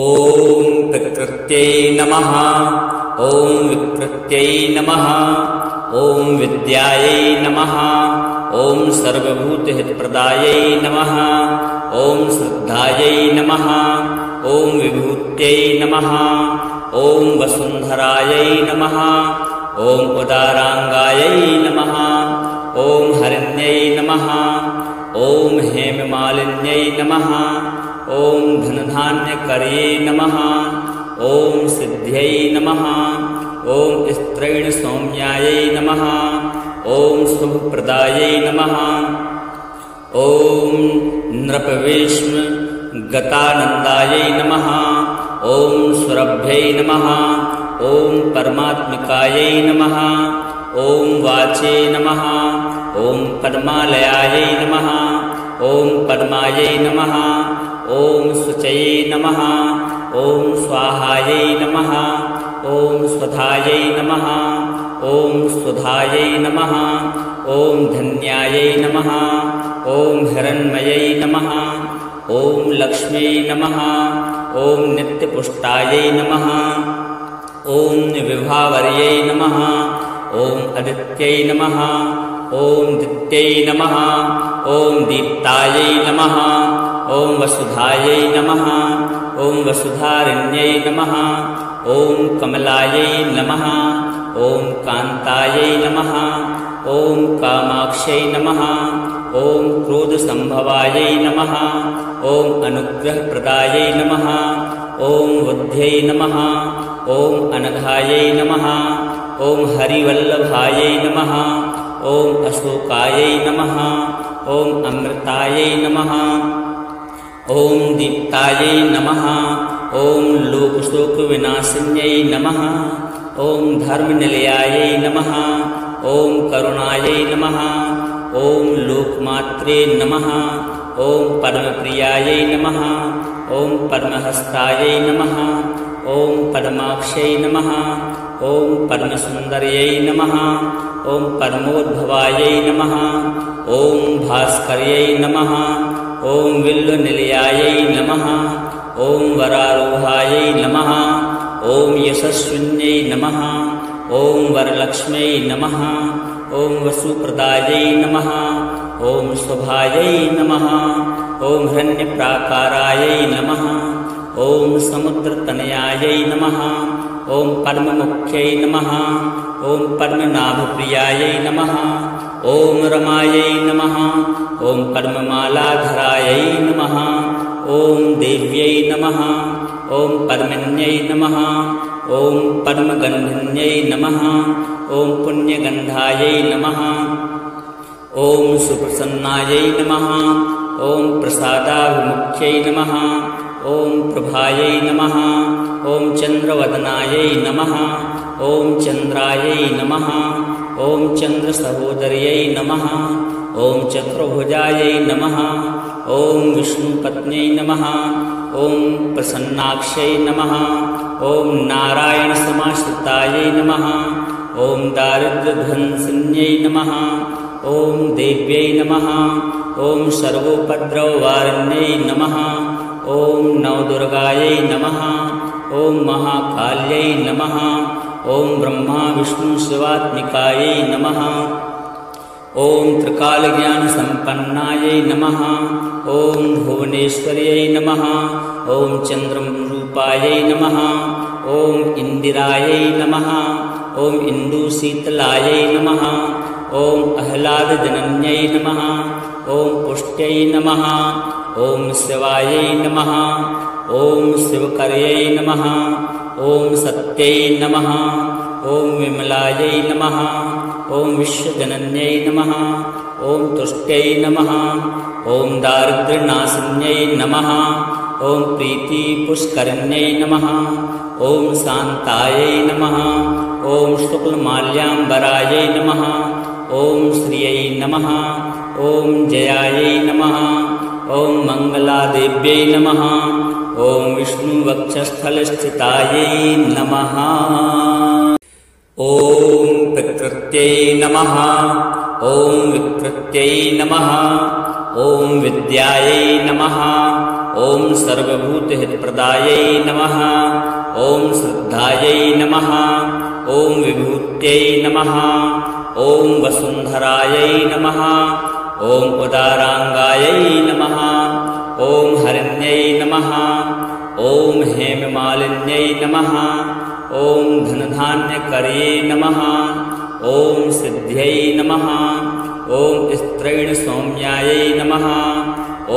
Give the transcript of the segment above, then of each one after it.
ॐ प्रकृत्यै नमः। ॐ विकृत्यै नमः। ॐ विद्यायै नमः। ॐ सर्वभूतहितप्रदायै नमः। ॐ श्रद्धायै नमः। ॐ विभूत्यै नमः। ॐ वसुन्धरायै नमः। ॐ उदाराङ्गायै नमः। ॐ हरिण्यै नमः। ॐ हेममालिन्यै नमः। ॐ धनधान्यकर्यै नमः। ॐ सिद्ध्यै नमः। ॐ स्त्रैणसौम्यायै नमः। ॐ शुभप्रदायै नमः। ॐ नृपवेश्म गतानन्दायै नमः। ॐ सुरभ्यै नमः। ॐ परमात्मिकायै नमः। ॐ वाचे नमः। ॐ पद्मालयायै नमः। ॐ पद्मायै नमः। ॐ शुचये नमः। ॐ स्वाहायै नमः। ॐ स्वधायै नमः। ॐ सुधायै नमः। ॐ धन्यायै नमः। ॐ हिरण्मयै नमः। ॐ लक्ष्म्यै नमः। ॐ नित्यपुष्टायै नमः। ॐ विभावर्यै नमः। ॐ अदित्यै नमः। ॐ दित्यै नमः। ॐ दीप्तायै नमः। ॐ वसुधायै नमः। ॐ वसुधारिण्यै नमः। ॐ कमलायै नमः। ॐ कान्तायै नमः। ॐ कामाक्ष्यै नमः। ॐ क्रोधसम्भवायै नमः। ॐ अनुग्रहप्रदायै नमः। ॐ बुद्ध्यै नमः। ॐ अनघायै नमः। ॐ हरिवल्लभायै नमः। ॐ अशोकायै नमः। ॐ अमृतायै नमः। ॐ दीप्तायै नमः। ॐ लोकशोकविनाशिन्यै नमः। ॐ धर्मनिलयायै नमः। ॐ करुणायै नमः। ॐ लोकमात्रे नमः। ॐ पद्मप्रियायै नमः। ॐ पद्महस्तायै नमः। ॐ पद्माक्षयै नमः। ॐ पद्मसुन्दर्यै नमः। ॐ पद्मोद्भवायै नमः। ॐ भास्कर्यै नमः। ॐ विल्वनिलयायै नमः। ॐ वरारोहायै नमः। ॐ यशस्विन्यै नमः। ॐ वरलक्ष्म्यै नमः। ॐ वसुप्रदायै नमः। ॐ शुभायै नमः। ॐ हिरण्यप्राकारायै नमः। ॐ समुद्रतनयायै नमः। ॐ पद्ममुख्यै नमः। ॐ पद्मनाभप्रियायै नमः। ॐ रमायै नमः। ॐ पद्ममालाधरायै नमः। ॐ देव्यै नमः। ॐ पद्मिन्यै नमः। ॐ पद्मगन्धिन्यै नमः। ॐ पुण्यगन्धायै नमः। ॐ सुप्रसन्नायै नमः। ॐ प्रसादाभिमुख्यै नमः। ॐ प्रभायै नमः। ॐ चन्द्रवदनायै नमः। ॐ चन्द्रायै नमः। ॐ चन्द्रसहोदर्यै नमः। ॐ चतुर्भुजायै नमः। ॐ विष्णुपत्न्यै नमः। ॐ प्रसन्नाक्ष्यै नमः। ॐ नारायणसमाश्रितायै नमः। ॐ दारिद्र्यध्वंसिन्यै नमः। ॐ देव्यै नमः। ॐ सर्वोपद्रववारिण्यै नमः। ॐ नवदुर्गायै नमः। ॐ महाकाल्यै नमः। ॐ ब्रह्मा विष्णु शिवात्मिकायै नमः। ॐ त्रिकालज्ञानसम्पन्नायै नमः। ॐ भुवनेश्वर्यै नमः। ॐ चन्द्ररूपायै नमः। ॐ इन्दिरायै नमः। ॐ इन्दुशीतलायै नमः। ॐ आह्लादजनन्यै नमः। ॐ पुष्ट्यै नमः। ॐ शिवायै नमः। ॐ शिवकर्यै नमः। ॐ सत्यै नमः। ॐ विमलायै नमः। ॐ विश्वजनन्यै नमः। ॐ तुष्ट्यै नमः। ॐ दारिद्र्यनाशिन्यै नमः। ॐ प्रीतिपुष्करिण्यै नमः। ॐ शान्तायै नमः। ॐ शुक्लमाल्याम्बरायै नमः। ॐ श्रियै नमः। ॐ जयायै नमः। ॐ मङ्गलादेव्यै नमः। ॐ विष्णुवक्षस्थलस्थितायै नमः। ॐ प्रकृत्यै नमः। ॐ विकृत्यै नमः। ॐ विद्यायै नमः। ॐ सर्वभूतहितप्रदायै नमः ॐ श्रद्धायै नमः ॐ विभूत्यै नमः ॐ वसुन्धरायै नमः ॐ उदाराङ्गायै नमः ॐ हरिण्यै नमः ॐ हेममालिन्यै नमः ॐ धनधान्यकर्ये नमः ॐ सिद्ध्यै नमः ॐ स्त्रैणसौम्यायै नमः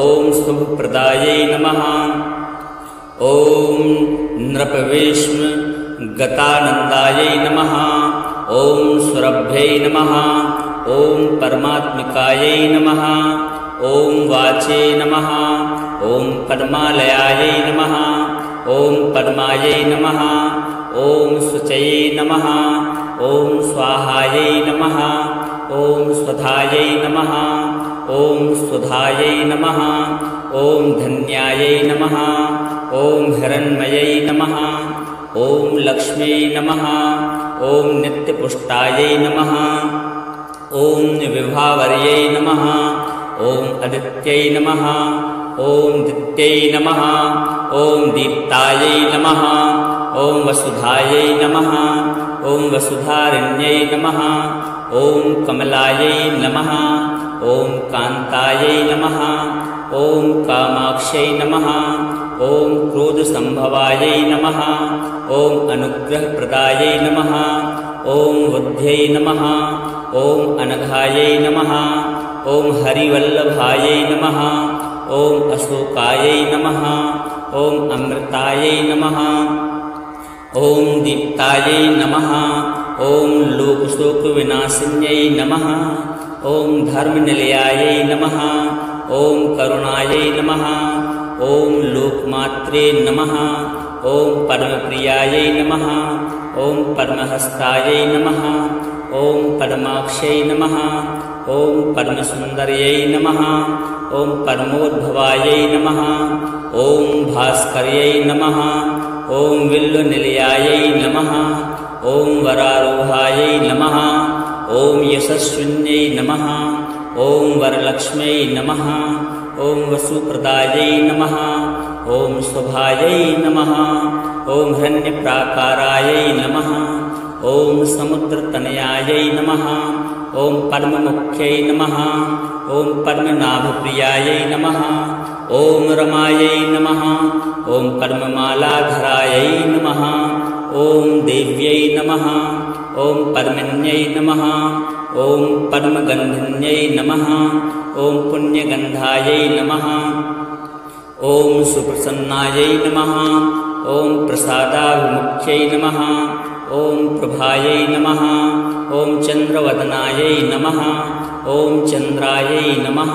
ॐ शुभप्रदायै नमः ॐ नृपवेश्मगतानन्दायै नमः ॐ सुरभ्यै नमः ॐ परमात्मिकायै नमः ॐ वाचे नमः ॐ पद्मालयायै नमः ॐ पद्मायै नमः ॐ शुचये नमः ॐ स्वाहायै नमः ॐ स्वधायै नमः ॐ सुधायै नमः ॐ धन्यायै नमः ॐ हिरण्मयै नमः ॐ लक्ष्म्यै नमः ॐ नित्यपुष्टायै नमः ॐ विभावर्यै नमः ॐ अदित्यै नमः ॐ दित्यै नमः ॐ दीप्तायै नमः ॐ वसुधायै नमः ॐ वसुधारिण्यै नमः ॐ कमलायै नमः ॐ कान्तायै नमः ॐ कामाक्ष्यै नमः ॐ क्रोधसम्भवायै नमः ॐ अनुग्रहप्रदायै नमः ॐ बुद्ध्यै नमः ॐ अनघायै नमः ॐ हरिवल्लभायै नमः ॐ अशोकायै नमः ॐ अमृतायै नमः ॐ दीप्तायै नमः ॐ लोकशोकविनाशिन्यै नमः ॐ धर्मनिलयायै नमः ॐ करुणायै नमः ॐ लोकमात्रे नमः ॐ परमप्रियायै नमः ॐ परमहस्तायै नमः ॐ परमाक्षयै नमः ॐ परमसुन्दर्यै नमः ॐ परमोद्भवायै नमः ॐ भास्कर्यै नमः ॐ विल्वनिलयायै नमः ॐ वरारोहायै नमः ॐ यशस्विन्यै नमः ॐ वरलक्ष्म्यै नमः ॐ वसुप्रदायै नमः ॐ शुभायै नमः ॐ हिरण्यप्राकारायै नमः ॐ समुद्रतनयायै नमः ॐ परममुख्यै नमः ॐ परमनाभप्रियायै नमः ॐ रमायै नमः ॐ परममालाधरायै नमः ॐ देव्यै नमः ॐ परमन्यै नमः ॐ परमगन्धिन्यै नमः ॐ पुण्यगन्धायै नमः ॐ सुप्रसन्नायै नमः ॐ प्रसादाभिमुख्यै नमः ॐ प्रभायै नमः ॐ चन्द्रवदनायै नमः ॐ चन्द्रायै नमः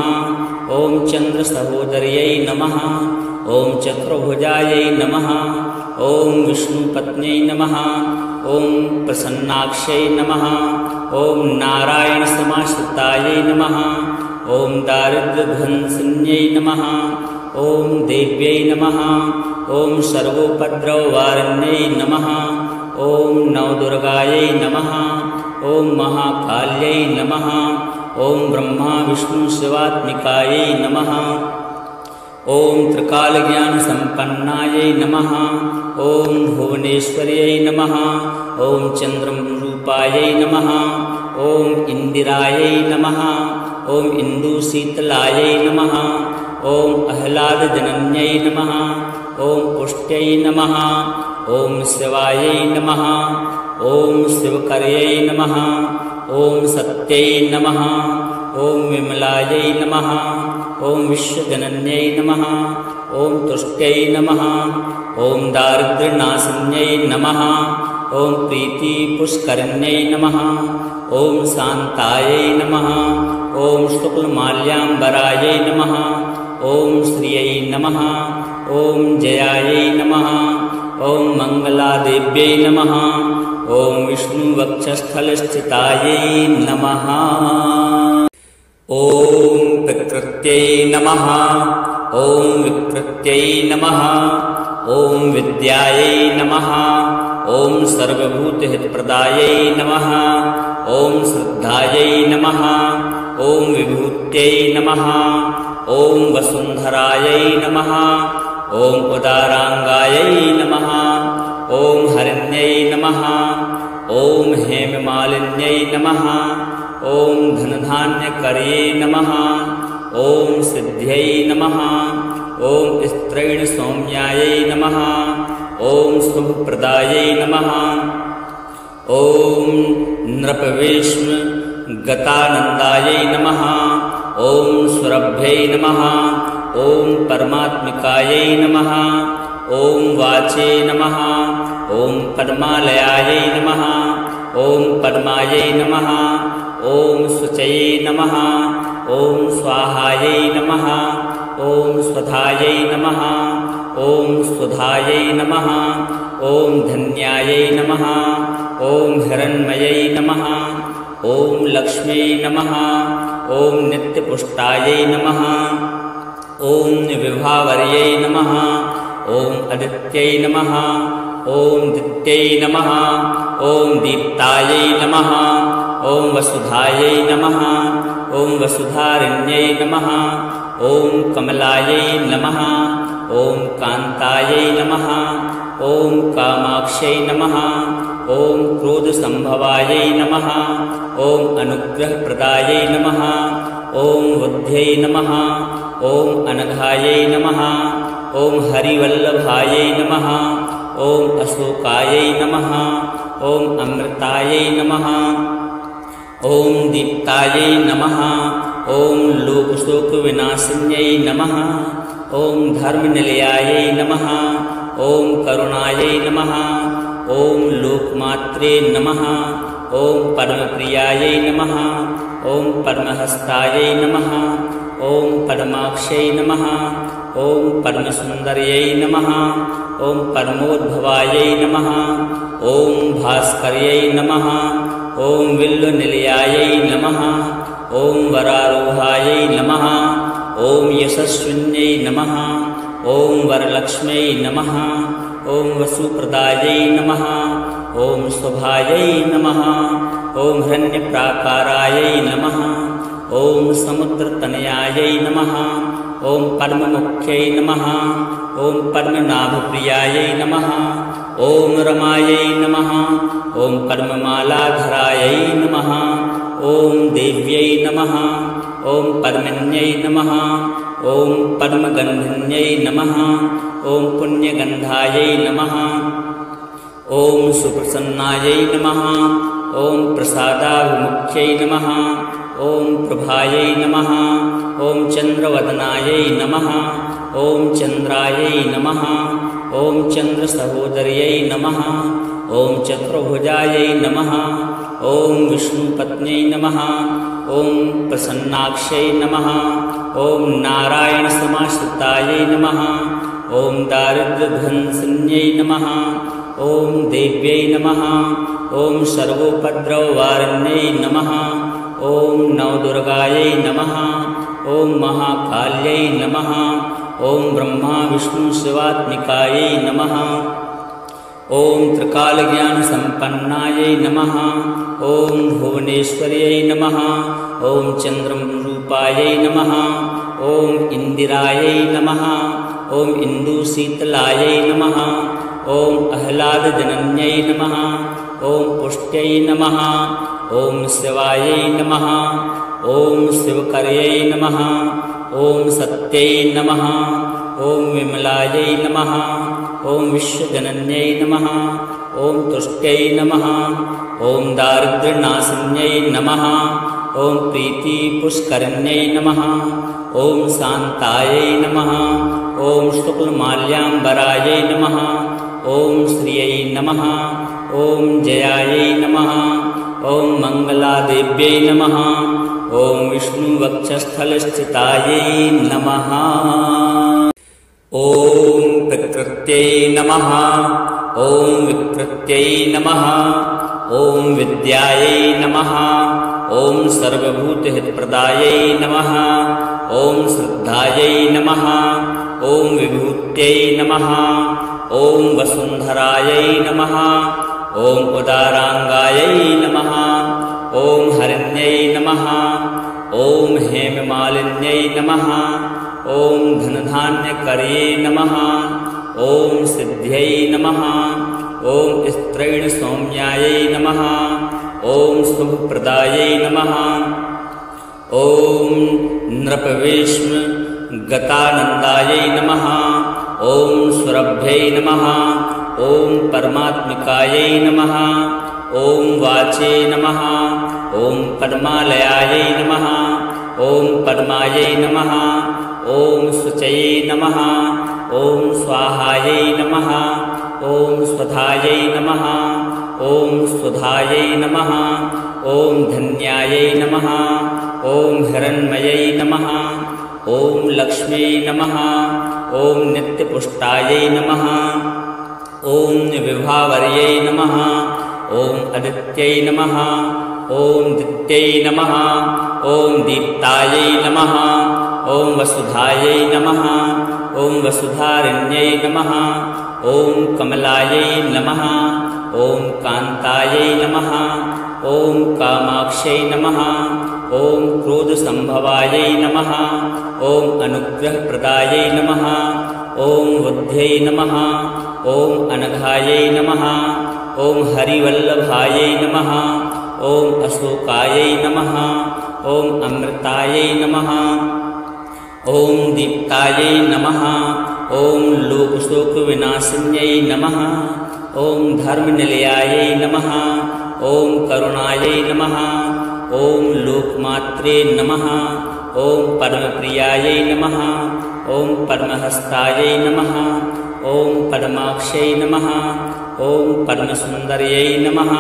ॐ चन्द्रसहोदर्यै नमः ॐ चक्रभुजायै नमः ॐ विष्णुपत्न्यै नमः ॐ प्रसन्नाक्ष्यै नमः ॐ नारायणसमाश्रितायै नमः ॐ दारिद्र्यध्वंसिन्यै नमः ॐ देव्यै नमः ॐ सर्वोपद्रववारिण्यै नमः ॐ नवदुर्गायै नमः ॐ महाकाल्यै नमः ॐ ब्रह्मा विष्णु शिवात्मिकायै नमः ॐ त्रिकालज्ञानसम्पन्नायै नमः ॐ भुवनेश्वर्यै नमः ॐ चन्द्ररूपायै नमः ॐ इन्दिरायै नमः ॐ इन्दुशीतलायै नमः ॐ आह्लादजनन्यै नमः ॐ पुष्ट्यै नमः ॐ शिवायै नमः ॐ शिवकर्यै नमः ॐ सत्यै नमः ॐ विमलायै नमः ॐ विश्वजनन्यै नमः ॐ तुष्ट्यै नमः ॐ दारिद्र्यनाशिन्यै नमः ॐ प्रीतिपुष्करिण्यै नमः ॐ शान्तायै नमः ॐ शुक्लमाल्याम्बरायै नमः ॐ श्रियै नमः ॐ जयायै नमः ॐ मङ्गलादेव्यै नमः ॐ विष्णुवक्षस्थलस्थितायै नमः ॐ प्रकृत्यै नमः ॐ विकृत्यै नमः ॐ विद्यायै नमः ॐ सर्वभूतहितप्रदायै नमः ॐ श्रद्धायै नमः ॐ विभूत्यै नमः ॐ वसुन्धरायै नमः ॐ उदाराङ्गायै नमः ॐ हरिण्यै नमः ॐ हेममालिन्यै नमः ॐ धनधान्यकर्यै नमः ॐ सिद्ध्यै नमः ॐ स्त्रैणसौम्यायै नमः ॐ शुभप्रदायै नमः ॐ नृपवेश्मगतानन्दायै नमः ॐ सुरभ्यै नमः ॐ परमात्मिकायै नमः ॐ वाचे नमः ॐ पद्मालयायै नमः ॐ पद्मायै नमः ॐ शुचये नमः ॐ स्वाहायै नमः ॐ स्वधायै नमः ॐ सुधायै नमः ॐ धन्यायै नमः ॐ हिरण्मयै नमः ॐ लक्ष्म्यै नमः ॐ नित्यपुष्टायै नमः ॐ विभावर्यै नमः ॐ अदित्यै नमः ॐ दित्यै नमः ॐ दीप्तायै नमः ॐ वसुधायै नमः ॐ वसुधारिण्यै नमः ॐ कमलायै नमः ॐ कान्तायै नमः ॐ कामाक्ष्यै नमः ॐ क्रोधसम्भवायै नमः ॐ अनुग्रहप्रदायै नमः ॐ बुद्ध्यै नमः ॐ अनघायै नमः ॐ हरिवल्लभायै नमः ॐ अशोकायै नमः ॐ अमृतायै नमः ॐ दीप्तायै नमः ॐ लोकशोकविनाशिन्यै नमः ॐ धर्मनिलयायै नमः ॐ करुणायै नमः ॐ लोकमात्रे नमः ॐ पद्मप्रियायै नमः ॐ पद्महस्तायै नमः ॐ पद्माक्ष्यै नमः ॐ पद्मसुन्दर्यै नमः ॐ पद्मोद्भवायै नमः ॐ भास्कर्यै नमः ॐ विल्वनिलयायै नमः ॐ वरारोहायै नमः ॐ यशस्विन्यै नमः ॐ वरलक्ष्म्यै नमः ॐ वसुप्रदायै नमः ॐ शुभायै नमः ॐ हिरण्यप्राकारायै नमः ॐ समुद्रतनयायै नमः ॐ पद्ममुख्यै नमः ॐ पद्मनाभप्रियायै नमः ॐ रमायै नमः ॐ पद्ममालाधरायै नमः ॐ देव्यै नमः ॐ पद्मिन्यै नमः ॐ पद्मगन्धिन्यै नमः ॐ पुण्यगन्धायै नमः ॐ सुप्रसन्नायै नमः ॐ प्रसादाभिमुख्यै नमः ॐ प्रभायै नमः ॐ चन्द्रवदनायै नमः ॐ चन्द्रायै नमः ॐ चन्द्रसहोदर्यै नमः ॐ चतुर्भुजायै नमः ॐ विष्णुपत्न्यै नमः ॐ प्रसन्नाक्ष्यै नमः ॐ नारायणसमाश्रितायै नमः ॐ दारिद्र्यध्वंसिन्यै नमः ॐ देव्यै नमः ॐ सर्वोपद्रववारिण्यै नमः ॐ नवदुर्गायै नमः ॐ महाकाल्यै नमः ॐ ब्रह्मा विष्णुशिवात्मिकायै नमः ॐ त्रिकालज्ञानसम्पन्नायै नमः ॐ भुवनेश्वर्यै नमः ॐ चन्द्ररूपायै नमः ॐ इन्दिरायै नमः ॐ इन्दुशीतलायै नमः ॐ आह्लादजनन्यै नमः ॐ पुष्ट्यै नमः ॐ शिवायै नमः ॐ शिवकर्यै नमः ॐ सत्यै नमः ॐ विमलायै नमः ॐ विश्वजनन्यै नमः ॐ तुष्ट्यै नमः ॐ दारिद्र्यनाशिन्यै नमः ॐ प्रीतिपुष्करिण्यै नमः ॐ शान्तायै नमः ॐ शुक्लमाल्याम्बरायै नमः ॐ श्रियै नमः ॐ जयायै नमः ॐ मङ्गलादेव्यै नमः ॐ विष्णुवक्षस्थलस्थितायै नमः ॐ प्रकृत्यै नमः ॐ विकृत्यै नमः ॐ विद्यायै नमः ॐ सर्वभूतहितप्रदायै नमः ॐ श्रद्धायै नमः ॐ विभूत्यै नमः ॐ वसुन्धरायै नमः ॐ उदाराङ्गायै नमः ॐ हरिण्यै नमः ॐ हेममालिन्यै नमः। ॐ धनधान्यकर्ये नमः। ॐ सिद्ध्यै नमः। ॐ स्त्रैणसौम्यायै नमः। ॐ शुभप्रदायै नमः। ॐ नृपवेश्म गतानन्दायै नमः। ॐ सुरभ्यै नमः। ॐ परमात्मिकायै नमः। ॐ वाचे नमः। ॐ पद्मालयायै नमः। ॐ पद्मायै नमः। ॐ शुचये नमः। ॐ स्वाहायै नमः। ॐ स्वधायै नमः। ॐ सुधायै नमः। ॐ धन्यायै नमः। ॐ हिरण्मयै नमः। ॐ लक्ष्म्यै नमः। ॐ नित्यपुष्टायै नमः। ॐ विभावर्यै नमः। ॐ अदित्यै नमः। ॐ दित्यै नमः। ॐ दीप्तायै नमः। ॐ वसुधायै नमः। ॐ वसुधारिण्यै नमः। ॐ कमलायै नमः। ॐ कान्तायै नमः। ॐ कामाक्ष्यै नमः। ॐ क्रोधसम्भवायै नमः। ॐ अनुग्रहप्रदायै नमः। ॐ बुद्ध्यै नमः। ॐ अनघायै नमः। ॐ हरिवल्लभायै नमः। ॐ अशोकायै नमः। ॐ अमृतायै नमः। ॐ दीप्तायै नमः। ॐ लोकशोकविनाशिन्यै नमः। ॐ धर्मनिलयायै नमः। ॐ करुणायै नमः। ॐ लोकमात्रे नमः। ॐ परमप्रियायै नमः। ॐ परमहस्तायै नमः। ॐ पद्माक्ष्यै नमः। ॐ परमसुन्दर्यै नमः।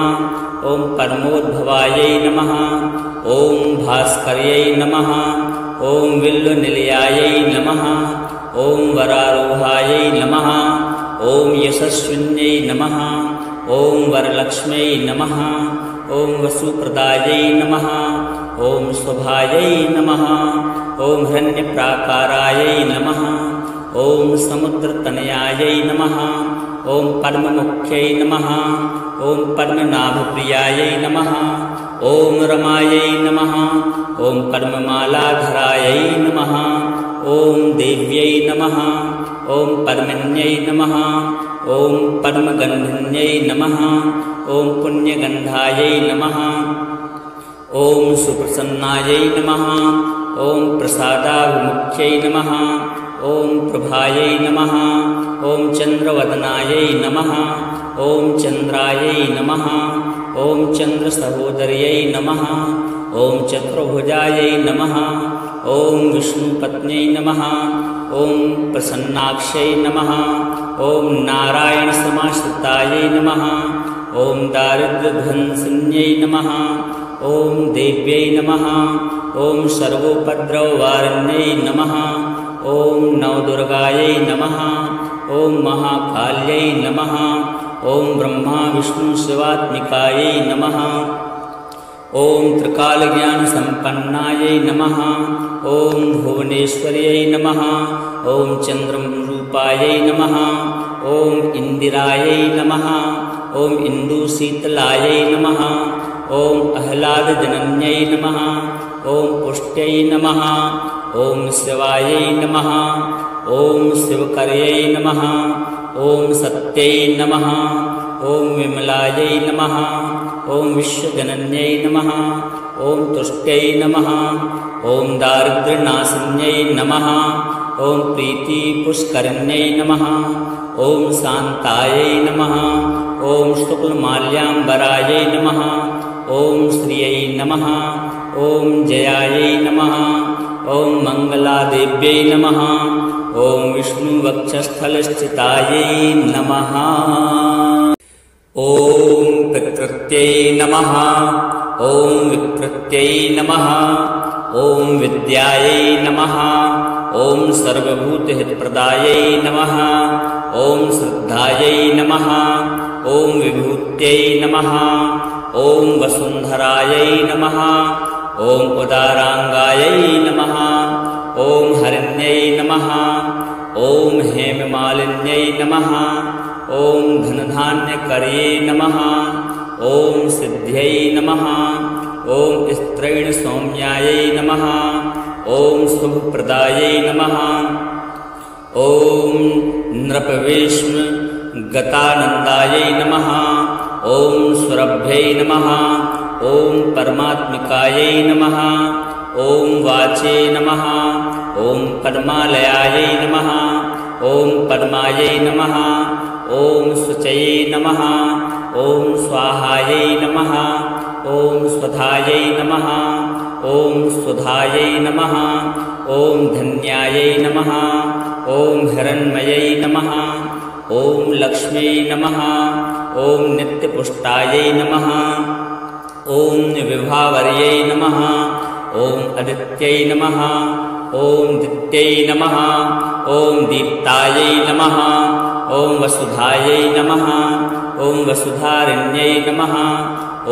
ॐ परमोद्भवायै नमः। ॐ भास्कर्यै नमः। ॐ विल्वनिलयायै नमः। ॐ वरारोहायै नमः। ॐ यशस्विन्यै नमः। ॐ वरलक्ष्म्यै नमः। ॐ वसुप्रदायै नमः। ॐ शुभायै नमः। ॐ हिरण्यप्राकारायै नमः। ॐ समुद्रतनयायै नमः। ॐ पद्ममुख्यै नमः। ॐ पद्मनाभप्रियायै नमः। ॐ रमायै नमः। ॐ पद्ममालाधरायै नमः। ॐ देव्यै नमः। ॐ पद्मिन्यै नमः। ॐ पद्मगन्धिन्यै नमः। ॐ पुण्यगन्धायै नमः। ॐ सुप्रसन्नायै नमः। ॐ प्रसादाभिमुख्यै नमः। ॐ प्रभायै नमः। ॐ चन्द्रवदनायै नमः। ॐ चन्द्रायै नमः। ॐ चन्द्रसहोदर्यै नमः। ॐ चतुर्भुजायै नमः। ॐ विष्णुपत्न्यै नमः। ॐ प्रसन्नाक्ष्यै नमः। ॐ नारायणसमाश्रितायै नमः। ॐ दारिद्र्यध्वंसिन्यै नमः। ॐ देव्यै नमः। ॐ सर्वोपद्रववारिण्यै नमः। ॐ नवदुर्गायै नमः। ॐ महाकाल्यै नमः। ॐ ब्रह्मा विष्णु शिवात्मिकायै नमः। ॐ त्रिकालज्ञानसम्पन्नायै नमः। ॐ भुवनेश्वर्यै नमः। ॐ चन्द्ररूपायै नमः। ॐ इन्दिरायै नमः। ॐ इन्दुशीतलायै नमः। ॐ आह्लादजनन्यै नमः। ॐ पुष्ट्यै नमः। ॐ शिवायै नमः। ॐ शिवकर्यै नमः। ॐ सत्यै नमः। ॐ विमलायै नमः। ॐ विश्वजनन्यै नमः। ॐ तुष्ट्यै नमः। ॐ दारिद्र्यनाशिन्यै नमः। ॐ प्रीतिपुष्करिण्यै नमः। ॐ शान्तायै नमः। ॐ शुक्लमाल्याम्बरायै नमः। ॐ श्रियै नमः। ॐ जयायै नमः। ॐ मङ्गलादेव्यै नमः। ॐ विष्णुवक्षस्थलस्थितायै नमः। ॐ प्रकृत्यै नमः। ॐ विकृत्यै नमः। ॐ विद्यायै नमः। ॐ सर्वभूतहितप्रदायै नमः। ॐ श्रद्धायै नमः। ॐ विभूत्यै नमः। ॐ वसुन्धरायै नमः। ॐ उदाराङ्गायै नमः। ॐ हरिण्यै नमः। ॐ हेममालिन्यै नमः। ॐ धनधान्यकर्ये नमः। ॐ सिद्ध्यै नमः। ॐ स्त्रैण सौम्यायै नमः ॐ शुभप्रदायै नमः ॐ नृपवेश्म गतानन्दायै नमः ॐ सुरभ्यै नमः ॐ परमात्मिकायै नमः ॐ वाचे नमः ॐ पद्मालयायै नमः ॐ पद्मायै नमः ॐ शुचये नमः ॐ स्वाहायै नमः ॐ स्वधायै नमः ॐ सुधायै नमः ॐ धन्यायै नमः ॐ हिरण्मयै नमः ॐ लक्ष्म्यै नमः ॐ नित्यपुष्टायै नमः ॐ विभावर्यै नमः ॐ अदित्यै नमः ॐ दित्यै नमः ॐ दीप्तायै नमः ॐ वसुधायै नमः ॐ वसुधारण्यै नमः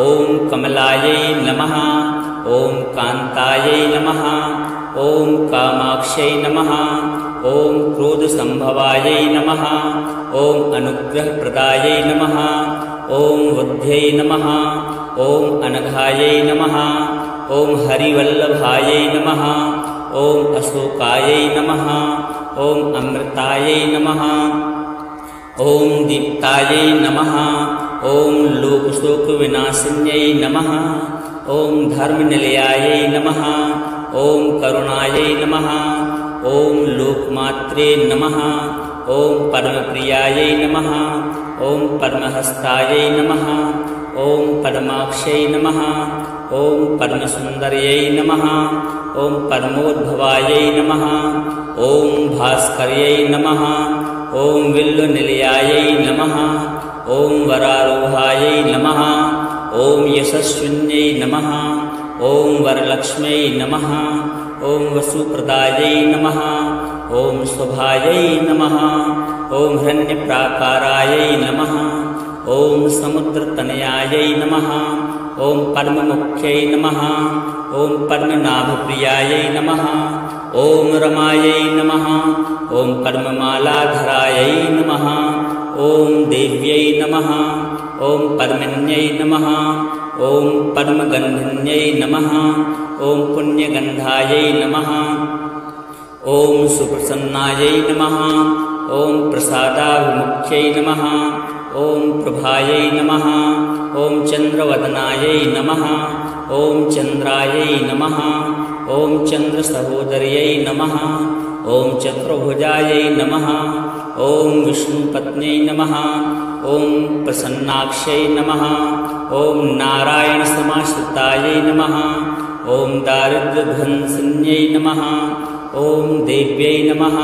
ॐ कमलायै नमः ॐ कान्तायै नमः ॐ कामाक्ष्यै नमः ॐ क्रोधसम्भवायै नमः ॐ अनुग्रहप्रदायै नमः ॐ बुद्ध्यै नमः ॐ अनघायै नमः ॐ हरिवल्लभायै नमः ॐ अशोकायै नमः ॐ अमृतायै नमः ॐ दीप्तायै नमः ॐ लोकशोकविनाशिन्यै नमः ॐ धर्मनिलयायै नमः ॐ करुणायै नमः ॐ लोकमात्रे नमः ॐ परमप्रियायै नमः ॐ परमहस्तायै नमः ॐ परमाक्षयै नमः ॐ परमसुन्दर्यै नमः ॐ परमोद्भवायै नमः ॐ भास्कर्यै नमः ॐ विल्वनिलयायै नमः ॐ वरारोहायै नमः ॐ यशस्विन्यै नमः ॐ वरलक्ष्म्यै नमः ॐ वसुप्रदायै नमः ॐ शुभायै नमः ॐ हिरण्यप्राकारायै नमः ॐ समुद्रतनयायै नमः ॐ पद्ममुख्यै नमः ॐ पद्मनाभप्रियायै नमः ॐ रमायै नमः ॐ पद्ममालाधरायै नमः ॐ देव्यै नमः ॐ पद्मिन्यै नमः ॐ पद्मगन्धिन्यै नमः ॐ पुण्यगन्धायै नमः ॐ सुप्रसन्नायै नमः ॐ प्रसादाभिमुख्यै नमः ॐ प्रभायै नमः ॐ चन्द्रवदनायै नमः ॐ चन्द्रायै नमः ॐ चन्द्रसहोदर्यै नमः ॐ चतुर्भुजायै नमः ॐ विष्णुपत्न्यै नमः ॐ प्रसन्नाक्ष्यै नमः ॐ नारायणसमाश्रितायै नमः ॐ दारिद्र्यध्वंसिन्यै नमः ॐ देव्यै नमः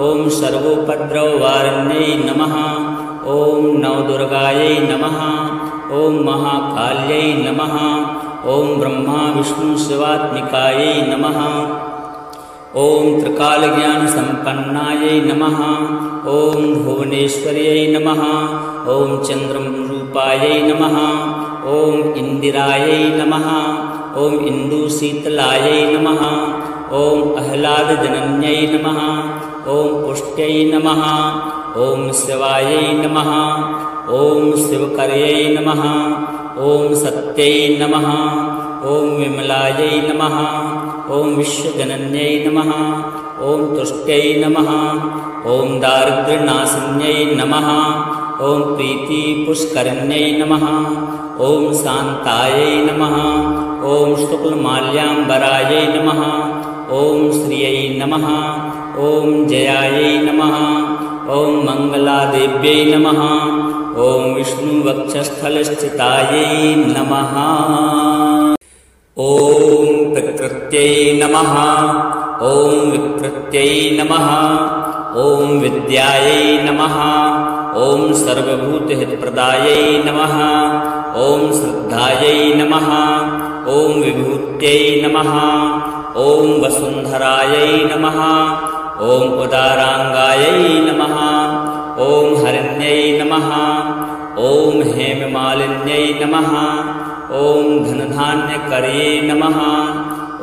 ॐ सर्वोपद्रववारिण्यै नमः ॐ नवदुर्गायै नमः ॐ महाकाल्यै नमः ॐ ब्रह्मा विष्णु शिवात्मिकायै नमः ॐ त्रिकालज्ञानसम्पन्नायै नमः ॐ भुवनेश्वर्यै नमः ॐ चन्द्ररूपायै नमः ॐ इन्दिरायै नमः ॐ इन्दुशीतलायै नमः ॐ आह्लादजनन्यै नमः ॐ पुष्ट्यै नमः ॐ शिवायै नमः ॐ शिवकर्यै नमः ॐ सत्यै नमः ॐ विमलायै नमः ॐ विश्वजनन्यै नमः ॐ तुष्ट्यै नमः ॐ दारिद्र्यनाशिन्यै नमः ॐ प्रीतिपुष्करिण्यै नमः ॐ शान्तायै नमः ॐ शुक्लमाल्याम्बरायै नमः ॐ श्रियै नमः ॐ जयायै नमः ॐ मङ्गलादेव्यै नमः ॐ विष्णुवक्षस्थलस्थितायै नमः ॐ प्रकृत्यै नमः ॐ विकृत्यै नमः ॐ विद्यायै नमः ॐ सर्वभूतहितप्रदायै नमः ॐ श्रद्धायै नमः ॐ विभूत्यै नमः ॐ वसुन्धरायै नमः ॐ उदाराङ्गायै नमः ॐ हरिण्यै नमः ॐ हेममालिन्यै नमः ॐ धनधान्यकर्यै नमः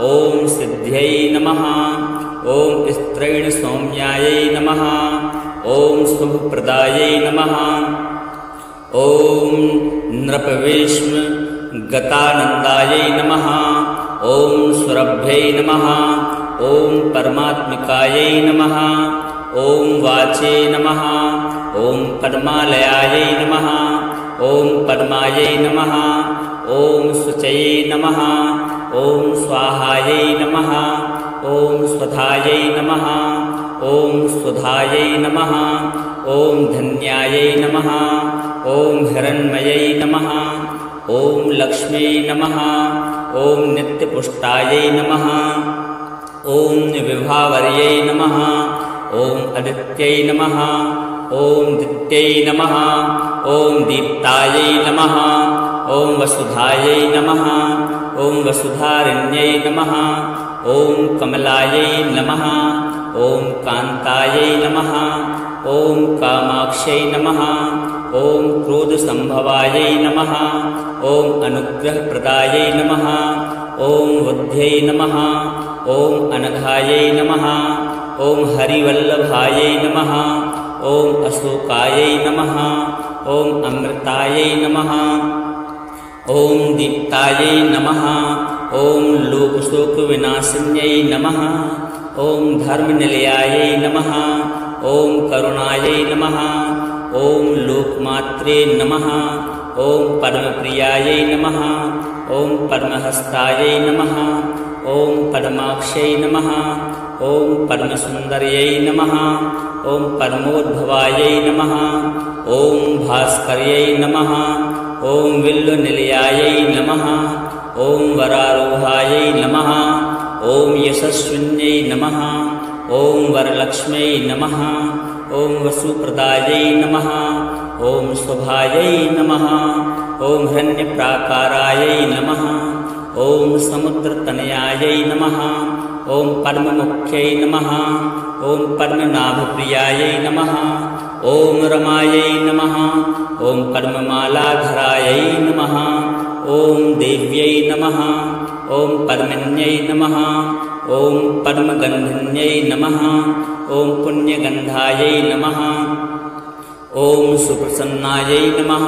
ॐ सिद्ध्यै नमः ॐ स्त्रैणसौम्यायै नमः ॐ शुभप्रदायै नमः ॐ नृपवेश्म गतानन्दायै नमः। ॐ सुरभ्यै नमः। ॐ परमात्मिकायै नमः। ॐ वाचे नमः। ॐ पद्मालयायै नमः। ॐ पद्मायै नमः। ॐ शुचये नमः। ॐ स्वाहायै नमः। ॐ स्वधायै नमः। ॐ सुधायै नमः। ॐ धन्यायै नमः। ॐ हिरण्मयै नमः। ॐ लक्ष्म्यै नमः। ॐ नित्यपुष्टायै नमः। ॐ विभावर्यै नमः। ॐ अदित्यै नमः। ॐ दित्यै नमः। ॐ दीप्तायै नमः। ॐ वसुधायै नमः। ॐ वसुधारिण्यै नमः। ॐ कमलायै नमः। ॐ कान्तायै नमः। ॐ कामाक्ष्यै नमः। ॐ क्रोधसम्भवायै नमः। ॐ अनुग्रहप्रदायै नमः। ॐ बुद्ध्यै नमः। ॐ अनघायै नमः। ॐ हरिवल्लभायै नमः। ॐ अशोकायै नमः। ॐ अमृतायै नमः। ॐ दीप्तायै नमः। ॐ लोकशोकविनाशिन्यै नमः। ॐ धर्मनिलयायै नमः। ॐ करुणायै नमः। ॐ लोकमात्रे नमः। ॐ पद्मप्रियायै नमः। ॐ पद्महस्तायै नमः। ॐ पद्माक्ष्यै नमः। ॐ पद्मसुन्दर्यै नमः। ॐ पद्मोद्भवायै नमः। ॐ भास्कर्यै नमः। ॐ विल्वनिलयायै नमः। ॐ वरारोहायै नमः। ॐ यशस्विन्यै नमः। ॐ वरलक्ष्म्यै नमः। ॐ वसुप्रदायै नमः। ॐ शुभायै नमः। ॐ हिरण्यप्राकारायै नमः। ॐ समुद्रतनयायै नमः। ॐ पद्ममुख्यै नमः। ॐ पद्मनाभप्रियायै नमः। ॐ रमायै नमः। ॐ पद्ममालाधरायै नमः। ॐ देव्यै नमः। ॐ पद्मिन्यै नमः। ॐ पद्मगन्धिन्यै नमः। ॐ पुण्यगन्धायै नमः। ॐ सुप्रसन्नायै नमः।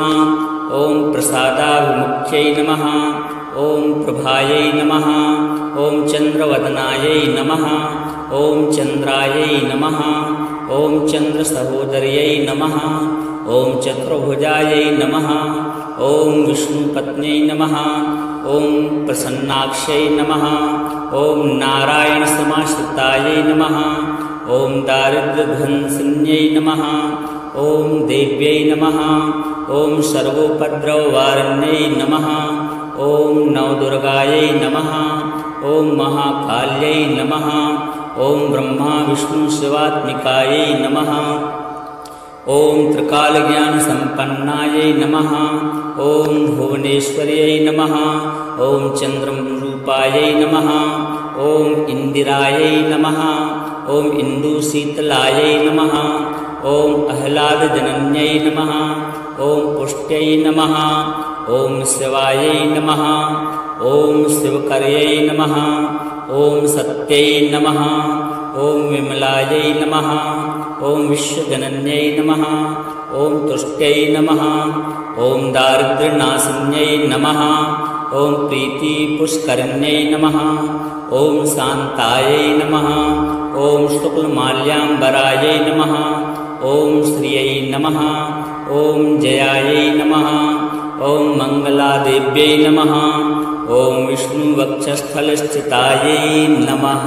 ॐ प्रसादाभिमुख्यै नमः। ॐ प्रभायै नमः। ॐ चन्द्रवदनायै नमः। ॐ चन्द्रायै नमः। ॐ चन्द्रसहोदर्यै नमः। ॐ चतुर्भुजायै नमः। ॐ विष्णुपत्न्यै नमः। ॐ प्रसन्नाक्ष्यै नमः। ॐ नारायणसमाश्रितायै नमः। ॐ दारिद्र्यध्वंसिन्यै नमः। ॐ देव्यै नमः। ॐ सर्वोपद्रववारिण्यै नमः। ॐ नवदुर्गायै नमः। ॐ महाकाल्यै नमः। ॐ ब्रह्मा विष्णु शिवात्मिकायै नमः। ॐ त्रिकालज्ञानसम्पन्नायै नमः। ॐ भुवनेश्वर्यै नमः। ॐ चन्द्ररूपायै नमः। ॐ इन्दिरायै नमः। ॐ इन्दुशीतलायै नमः। ॐ आह्लादजनन्यै नमः। ॐ पुष्ट्यै नमः। ॐ शिवायै नमः। ॐ शिवकर्यै नमः। ॐ सत्यै नमः। ॐ विमलायै नमः। ॐ विश्वजनन्यै नमः। ॐ तुष्ट्यै नमः। ॐ दारिद्र्यनाशिन्यै नमः। ॐ प्रीतिपुष्करिण्यै नमः। ॐ शान्तायै नमः। ॐ शुक्लमाल्याम्बरायै नमः। ॐ श्रियै नमः। ॐ जयायै नमः। ॐ मङ्गलादेव्यै नमः। ॐ विष्णुवक्षस्थलस्थितायै नमः।